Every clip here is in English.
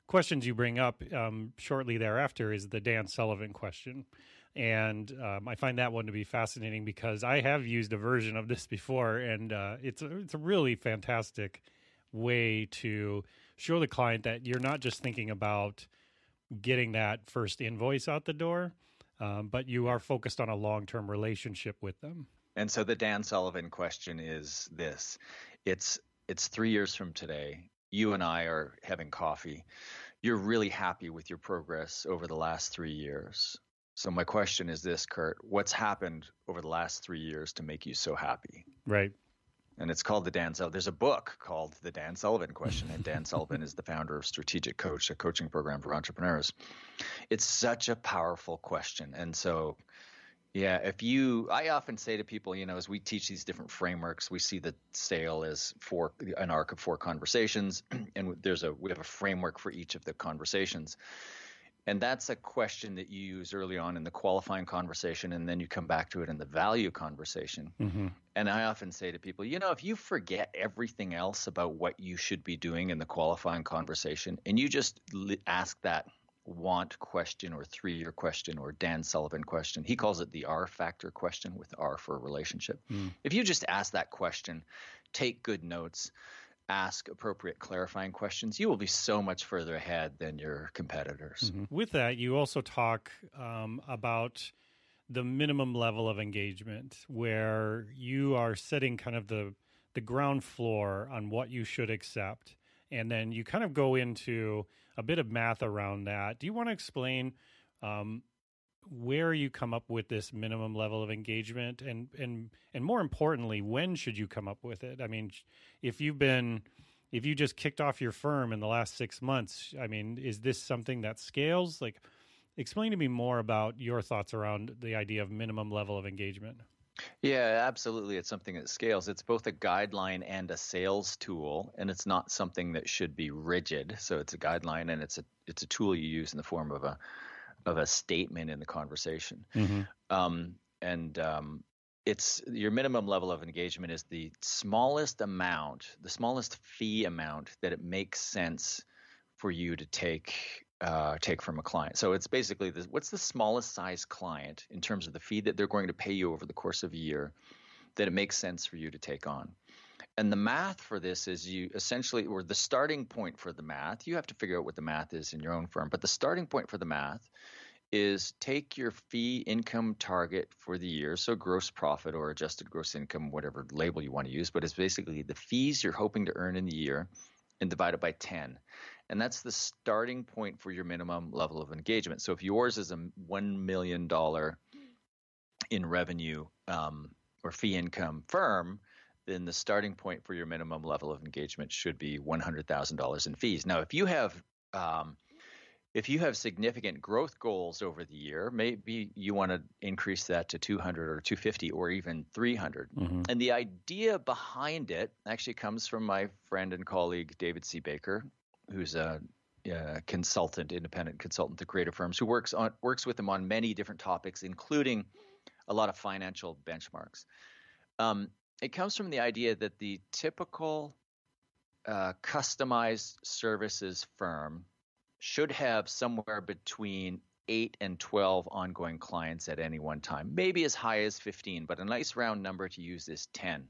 questions you bring up shortly thereafter is the Dan Sullivan question. And I find that one to be fascinating because I have used a version of this before, and it's a really fantastic way to show the client that you're not just thinking about getting that first invoice out the door, but you are focused on a long-term relationship with them. And so the Dan Sullivan question is this. It's 3 years from today. You and I are having coffee. You're really happy with your progress over the last 3 years. So my question is this, Kurt, what's happened over the last 3 years to make you so happy? Right. And it's called the Dan Sullivan. There's a book called The Dan Sullivan Question, and Dan Sullivan is the founder of Strategic Coach, a coaching program for entrepreneurs. It's such a powerful question. And so, yeah, I often say to people, as we teach these different frameworks, we see the sale as an arc of 4 conversations, and we have a framework for each of the conversations. And that's a question that you use early on in the qualifying conversation, and then you come back to it in the value conversation. Mm-hmm. And I often say to people, if you forget everything else about what you should be doing in the qualifying conversation, and you just ask that want question or 3-year question or Dan Sullivan question, he calls it the R factor question, with R for relationship. If you just ask that question, take good notes, ask appropriate clarifying questions, you will be so much further ahead than your competitors. Mm-hmm. With that, you also talk about the minimum level of engagement, where you are setting kind of the ground floor on what you should accept. And then you kind of go into a bit of math around that. Do you want to explain where you come up with this minimum level of engagement, and more importantly, when should you come up with it? I mean, if you just kicked off your firm in the last 6 months, I mean, is this something that scales? Like, explain to me more about your thoughts around the idea of minimum level of engagement. Yeah, absolutely. It's something that scales. It's both a guideline and a sales tool, and it's not something that should be rigid. So it's a guideline, and it's a tool you use in the form of a statement in the conversation. Mm-hmm. It's your minimum level of engagement is the smallest fee amount that it makes sense for you to take from a client. So it's basically what's the smallest size client in terms of the fee that they're going to pay you over the course of a year that it makes sense for you to take on. And the math for this is the starting point for the math. You have to figure out what the math is in your own firm, but the starting point for the math is take your fee income target for the year, so gross profit or adjusted gross income, whatever label you want to use, but it's basically the fees you're hoping to earn in the year, and divide it by 10. And that's the starting point for your minimum level of engagement. So if yours is a $1 million in revenue or fee income firm, then the starting point for your minimum level of engagement should be $100,000 in fees. Now, if you have significant growth goals over the year, maybe you want to increase that to 200 or 250 or even 300. Mm-hmm. And the idea behind it actually comes from my friend and colleague, David C. Baker, who's a independent consultant to creative firms, who works with them on many different topics, including a lot of financial benchmarks. It comes from the idea that the typical customized services firm should have somewhere between 8 and 12 ongoing clients at any one time, maybe as high as 15, but a nice round number to use is 10.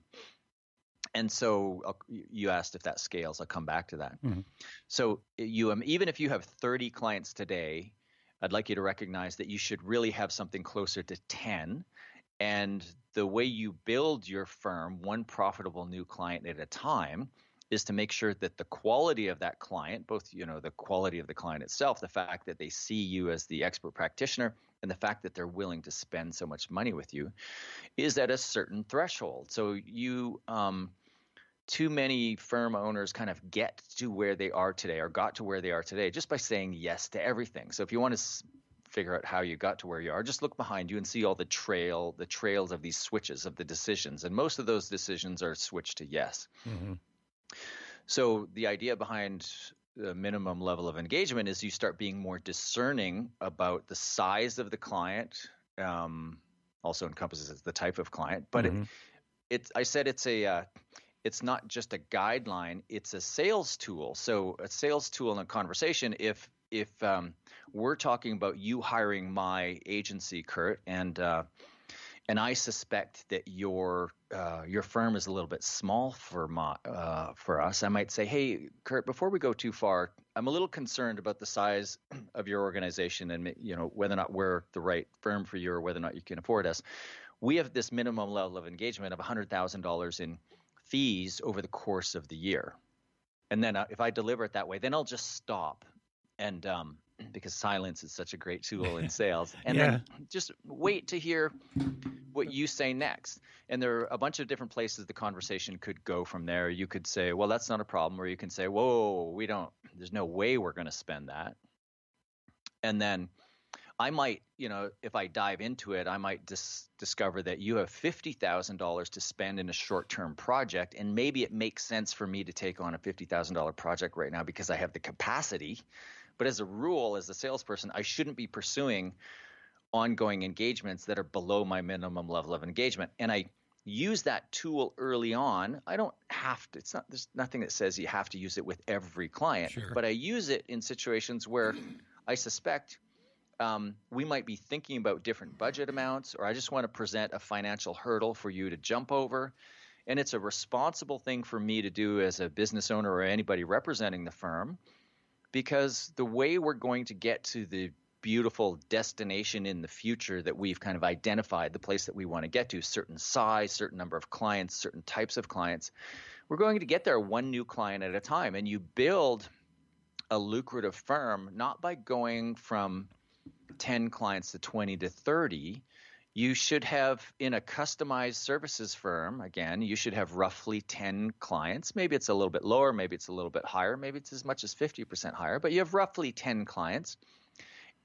And so you asked if that scales. I'll come back to that. Mm-hmm. So even if you have 30 clients today, I'd like you to recognize that you should really have something closer to 10. And the way you build your firm, one profitable new client at a time, is to make sure that the quality of that client, both the quality of the client itself, the fact that they see you as the expert practitioner, and the fact that they're willing to spend so much money with you, is at a certain threshold. So too many firm owners kind of get to where they are today, or got to where they are today, just by saying yes to everything. So if you want to figure out how you got to where you are, just look behind you and see all the trails of these switches of the decisions, and most of those decisions are switched to yes. Mm-hmm. So the idea behind the minimum level of engagement is you start being more discerning about the size of the client, also encompasses the type of client. But mm-hmm. I said it's it's not just a guideline, it's a sales tool. So a sales tool in a conversation, if we're talking about you hiring my agency, Kurt, and I suspect that your firm is a little bit small for us, I might say, hey, Kurt, before we go too far, I'm a little concerned about the size of your organization and whether or not we're the right firm for you or whether or not you can afford us. We have this minimum level of engagement of $100,000 in fees over the course of the year. And then if I deliver it that way, then I'll just stop. And because silence is such a great tool in sales. And then just wait to hear what you say next. And there are a bunch of different places the conversation could go from there. You could say, well, that's not a problem. Or you can say, whoa, there's no way we're going to spend that. And then I might, if I dive into it, I might discover that you have $50,000 to spend in a short-term project, and maybe it makes sense for me to take on a $50,000 project right now because I have the capacity. But as a rule, as a salesperson, I shouldn't be pursuing ongoing engagements that are below my minimum level of engagement. And I use that tool early on. I don't have to. There's nothing that says you have to use it with every client. Sure. But I use it in situations where I suspect we might be thinking about different budget amounts, or I just want to present a financial hurdle for you to jump over. And it's a responsible thing for me to do as a business owner or anybody representing the firm, because the way we're going to get to the beautiful destination in the future that we've kind of identified, the place that we want to get to, certain size, certain number of clients, certain types of clients, we're going to get there one new client at a time. And you build a lucrative firm not by going from 10 clients to 20 to 30. You should have, in a customized services firm, again, you should have roughly 10 clients. Maybe it's a little bit lower, maybe it's a little bit higher, maybe it's as much as 50% higher, but you have roughly 10 clients,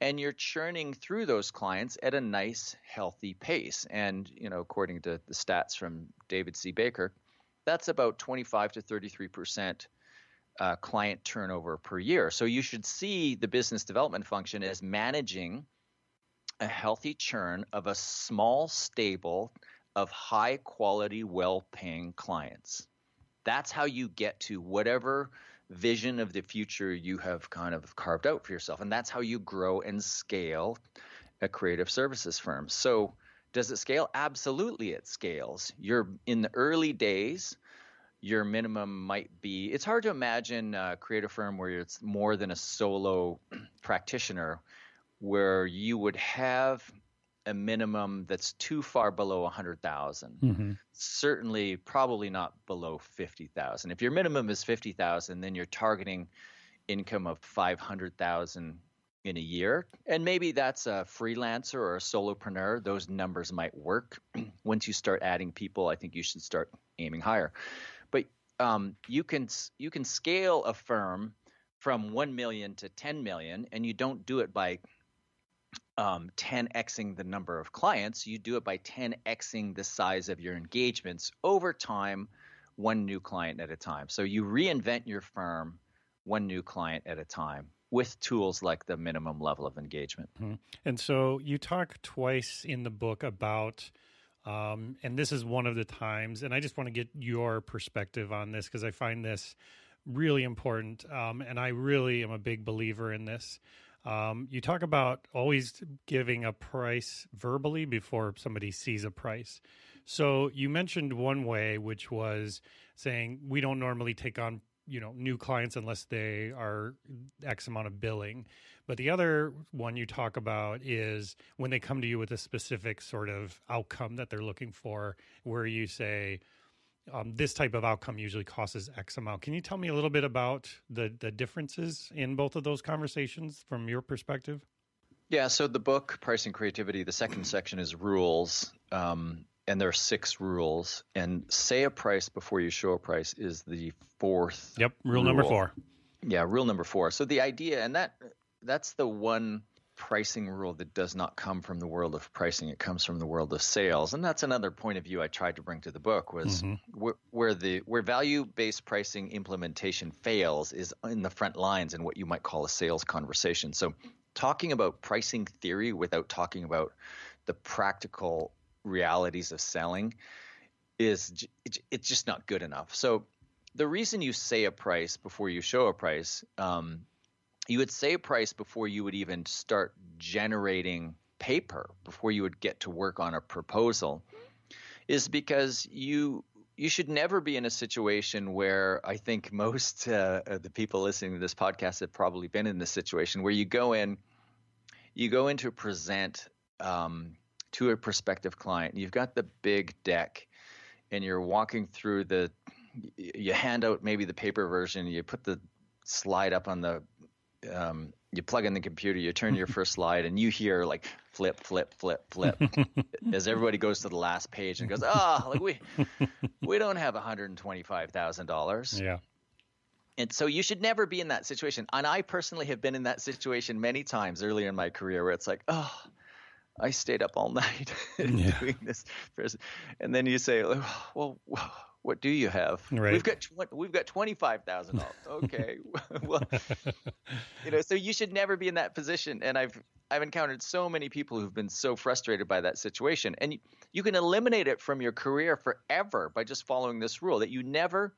and you're churning through those clients at a nice, healthy pace. And, according to the stats from David C. Baker, that's about 25 to 33% client turnover per year. So you should see the business development function as managing a healthy churn of a small stable of high quality, well-paying clients. That's how you get to whatever vision of the future you have kind of carved out for yourself. And that's how you grow and scale a creative services firm. So does it scale? Absolutely, it scales. You're in the early days. Your minimum might be, it's hard to imagine a creative firm where it's more than a solo practitioner, where you would have a minimum that's too far below 100,000. Mm-hmm. Certainly, probably not below 50,000. If your minimum is 50,000, then you're targeting income of 500,000 in a year. And maybe that's a freelancer or a solopreneur. Those numbers might work. Once you start adding people, I think you should start aiming higher. But you can scale a firm from 1 million to 10 million, and you don't do it by 10xing the number of clients. You do it by 10xing the size of your engagements over time, one new client at a time. So you reinvent your firm one new client at a time with tools like the minimum level of engagement. Mm-hmm. And so you talk twice in the book about, and this is one of the times, and I just want to get your perspective on this because I find this really important, and I really am a big believer in this. You talk about always giving a price verbally before somebody sees a price. So you mentioned one way, which was saying we don't normally take on, new clients unless they are X amount of billing. But the other one you talk about is when they come to you with a specific sort of outcome that they're looking for, where you say, this type of outcome usually costs X amount. Can you tell me a little bit about the differences in both of those conversations from your perspective? Yeah, so the book, Pricing Creativity, the second section is rules, and there are 6 rules. And say a price before you show a price is the 4th. Yep, rule number 4. Yeah, rule number 4. So the idea, and that's the one pricing rule that does not come from the world of pricing. It comes from the world of sales. And that's another point of view I tried to bring to the book was where value-based pricing implementation fails is in the front lines in what you might call a sales conversation. So talking about pricing theory without talking about the practical realities of selling it's just not good enough. So the reason you say a price before you show a price, you would say a price before you would even start generating paper, before you would get to work on a proposal, is because you should never be in a situation where, I think most of the people listening to this podcast have probably been in this situation, where you go in to present to a prospective client. You've got the big deck and you're walking through you hand out maybe the paper version, you put the slide up on the you plug in the computer, you turn your first slide, and you hear like flip, flip, flip, flip, as everybody goes to the last page and goes, like we don't have $125,000. Yeah. And so you should never be in that situation. And I personally have been in that situation many times earlier in my career, where it's like, I stayed up all night doing this. And then you say, well, what do you have? Right. We've got $25,000. Okay. Well, so you should never be in that position. And I've encountered so many people who've been so frustrated by that situation. And you can eliminate it from your career forever by just following this rule, that you never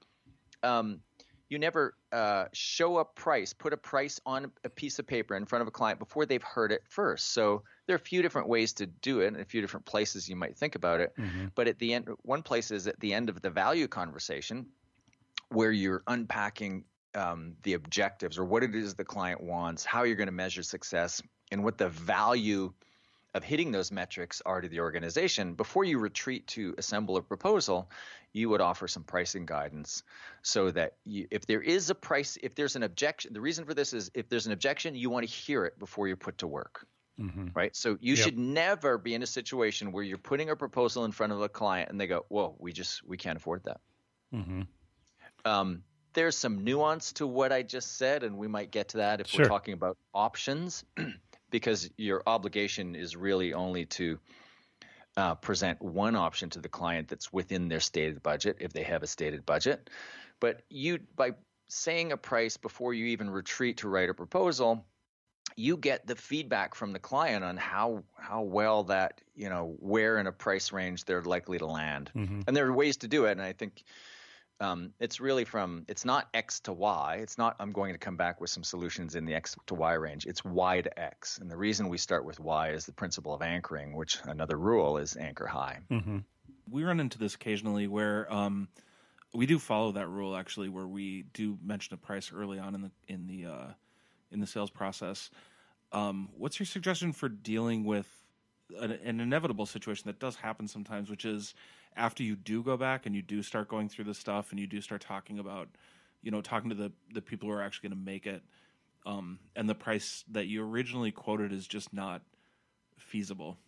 show a price, put a price on a piece of paper in front of a client before they've heard it first. So there are a few different ways to do it, and a few different places you might think about it. Mm-hmm. But at the end, one place is at the end of the value conversation, where you're unpacking the objectives, or what it is the client wants, how you're going to measure success, and what the value of hitting those metrics are to the organization. Before you retreat to assemble a proposal, you would offer some pricing guidance, so that if there is a price, if there's an objection, the reason for this is if there's an objection, you want to hear it before you put to work. Mm-hmm. Right? So you should never be in a situation where you're putting a proposal in front of a client and they go, whoa, we can't afford that. Mm-hmm. There's some nuance to what I just said, and we might get to that if we're talking about options, because your obligation is really only to present one option to the client that's within their stated budget, if they have a stated budget. But by saying a price before you even retreat to write a proposal, you get the feedback from the client on how well that, where in a price range they're likely to land. Mm-hmm. And there are ways to do it. And I think it's really it's not X to Y. It's not, I'm going to come back with some solutions in the X to Y range. It's Y to X. And the reason we start with Y is the principle of anchoring, which another rule is anchor high. Mm-hmm. We run into this occasionally where we do follow that rule, actually, where we do mention a price early on in the sales process. What's your suggestion for dealing with an inevitable situation that does happen sometimes, which is after you do go back and you do start going through this stuff and you do start talking about, talking to the people who are actually going to make it, and the price that you originally quoted is just not feasible?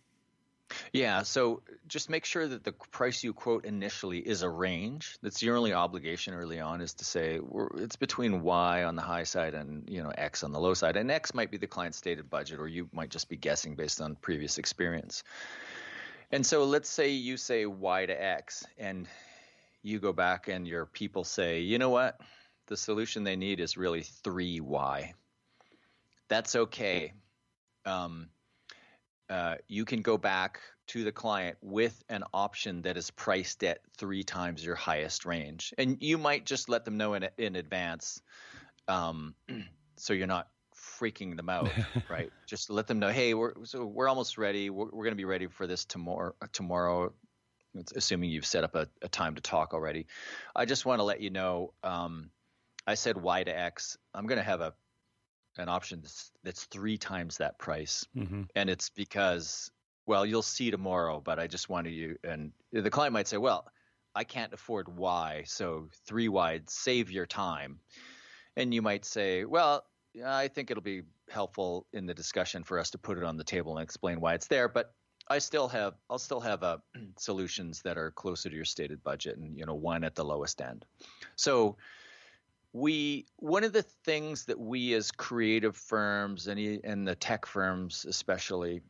Yeah, so just make sure that the price you quote initially is a range. That's your only obligation early on, is to say it's between Y on the high side and X on the low side. And X might be the client's stated budget, or you might just be guessing based on previous experience. And so let's say you say Y to X, and you go back and your people say, you know what, the solution they need is really 3Y. That's okay. You can go back to the client with an option that is priced at 3 times your highest range. And you might just let them know in advance, so you're not freaking them out, right? Just let them know, hey, we're almost ready. We're going to be ready for this tomorrow, assuming you've set up a time to talk already. I just want to let you know, I said Y to X. I'm going to have an option that's 3 times that price. Mm-hmm. And it's because, well, you'll see tomorrow, but I just wanted you, and the client might say, well, I can't afford Y, so 3Y, save your time. And you might say, well, I think it'll be helpful in the discussion for us to put it on the table and explain why it's there, but I'll still have solutions that are closer to your stated budget, and one at the lowest end. So one of the things that we as creative firms and the tech firms especially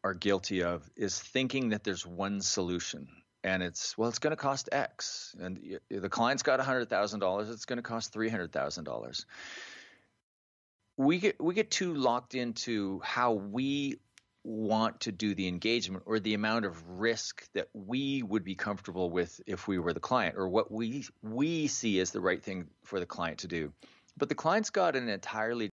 are guilty of is thinking that there's one solution, and it's going to cost X, and the client's got $100,000, it's going to cost $300,000. We get too locked into how we want to do the engagement, or the amount of risk that we would be comfortable with if we were the client, or what we see as the right thing for the client to do. But the client's got an entirely